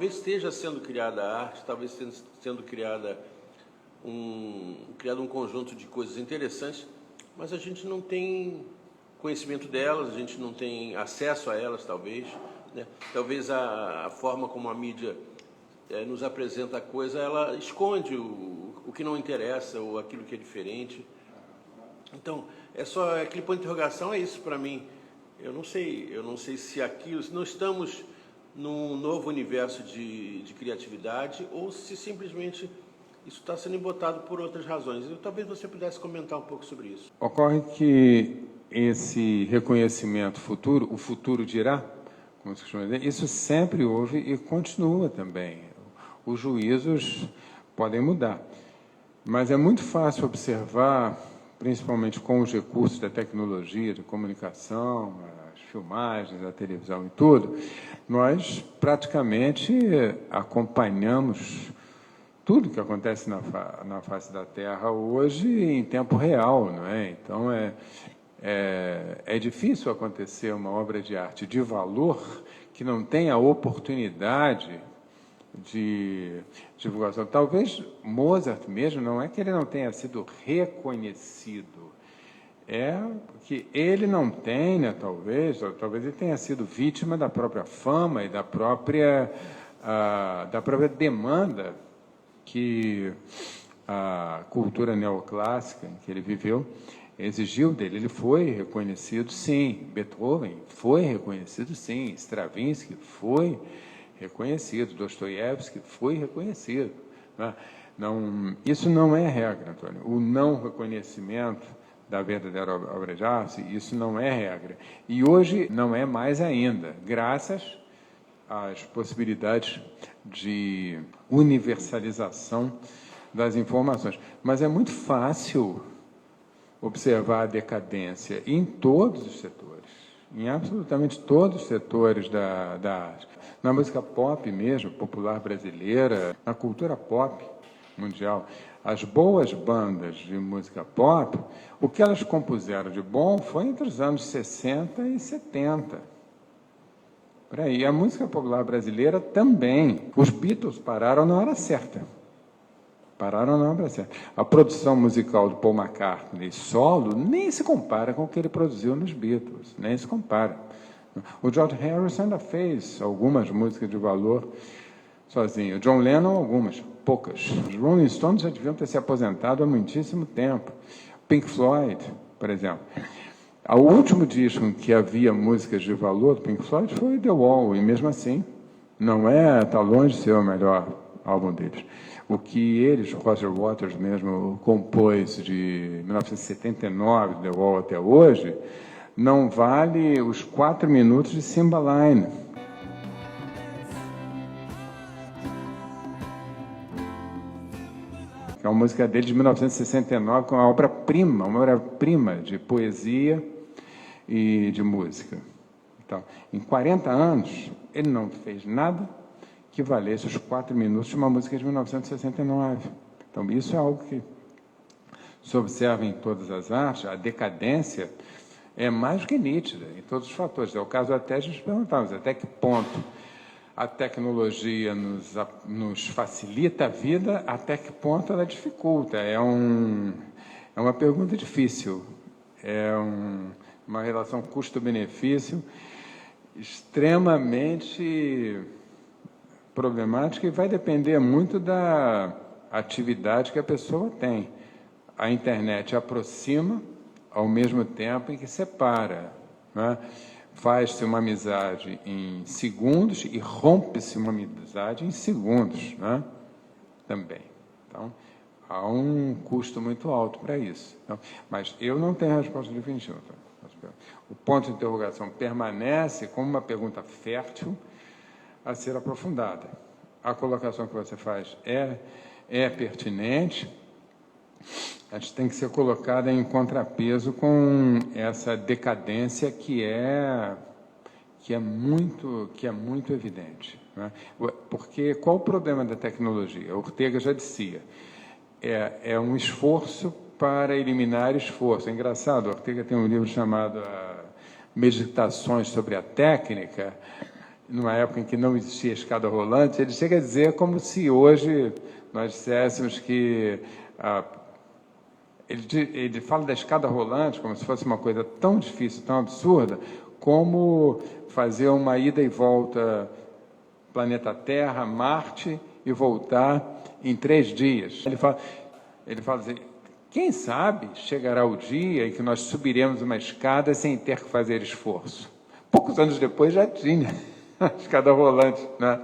Talvez esteja sendo criada arte, talvez sendo criado um conjunto de coisas interessantes, mas a gente não tem conhecimento delas, a gente não tem acesso a elas, talvez, né? Talvez a forma como a mídia nos apresenta a coisa, ela esconde o que não interessa ou aquilo que é diferente. Então, aquele ponto de interrogação é isso para mim. Eu não sei se aquilo, se não estamos num novo universo de criatividade ou se simplesmente isso está sendo embotado por outras razões. Talvez você pudesse comentar um pouco sobre isso. Ocorre que esse reconhecimento futuro, o futuro dirá, como se costuma dizer, isso sempre houve e continua também. Os juízos podem mudar, mas é muito fácil observar, principalmente com os recursos da tecnologia, de comunicação, as filmagens, a televisão e tudo, nós praticamente acompanhamos tudo que acontece na face da Terra hoje em tempo real, não é? Então, é difícil acontecer uma obra de arte de valor que não tenha oportunidade de divulgação. Talvez Mozart mesmo, não é que ele não tenha sido reconhecido, é que ele não tenha, talvez ele tenha sido vítima da própria fama e da própria demanda que a cultura neoclássica em que ele viveu exigiu dele. Ele foi reconhecido, sim. Beethoven foi reconhecido, sim. Stravinsky foi reconhecido. Dostoiévski foi reconhecido. Não, isso não é regra, Antônio. O não reconhecimento da verdadeira obra de arte, isso não é regra. E hoje não é mais ainda, graças às possibilidades de universalização das informações. Mas é muito fácil observar a decadência em todos os setores, em absolutamente todos os setores da arte. Na música pop mesmo, popular brasileira, na cultura pop mundial, as boas bandas de música pop, o que elas compuseram de bom foi entre os anos 60 e 70. Por aí. A música popular brasileira também. Os Beatles pararam na hora certa. Pararam na hora certa. A produção musical do Paul McCartney solo nem se compara com o que ele produziu nos Beatles. Nem se compara. O George Harrison ainda fez algumas músicas de valor sozinho. O John Lennon, algumas, poucas. Os Rolling Stones já deviam ter se aposentado há muitíssimo tempo. Pink Floyd, por exemplo. O último disco em que havia músicas de valor do Pink Floyd foi The Wall, e mesmo assim está longe de ser o melhor álbum deles. O que eles, Roger Waters mesmo, compôs de 1979, The Wall até hoje, não vale os 4 minutos de Cymbaline. É uma música dele de 1969, com uma obra-prima de poesia e de música. Então, em 40 anos, ele não fez nada que valesse os 4 minutos de uma música de 1969. Então, isso é algo que se observa em todas as artes. A decadência é mais do que nítida em todos os fatores. É o caso até de nos perguntarmos até que ponto a tecnologia nos facilita a vida, até que ponto ela dificulta. É uma pergunta difícil. É uma relação custo-benefício extremamente problemática e vai depender muito da atividade que a pessoa tem. A internet aproxima ao mesmo tempo em que separa, né? Faz-se uma amizade em segundos e rompe-se uma amizade em segundos, né? Também. Então, há um custo muito alto para isso. Então, mas eu não tenho a resposta definitiva. O ponto de interrogação permanece como uma pergunta fértil a ser aprofundada. A colocação que você faz é pertinente, a gente tem que ser colocada em contrapeso com essa decadência que é muito evidente, né? Porque qual o problema da tecnologia? Ortega já dizia, é um esforço para eliminar esforço. É engraçado, Ortega tem um livro chamado Meditações sobre a Técnica, numa época em que não existia escada rolante, ele chega a dizer como se hoje nós disséssemos que... Ele fala da escada rolante como se fosse uma coisa tão difícil, tão absurda, como fazer uma ida e volta planeta Terra, Marte, e voltar em 3 dias. Ele fala assim, quem sabe chegará o dia em que nós subiremos uma escada sem ter que fazer esforço. Poucos anos depois já tinha a escada rolante, né?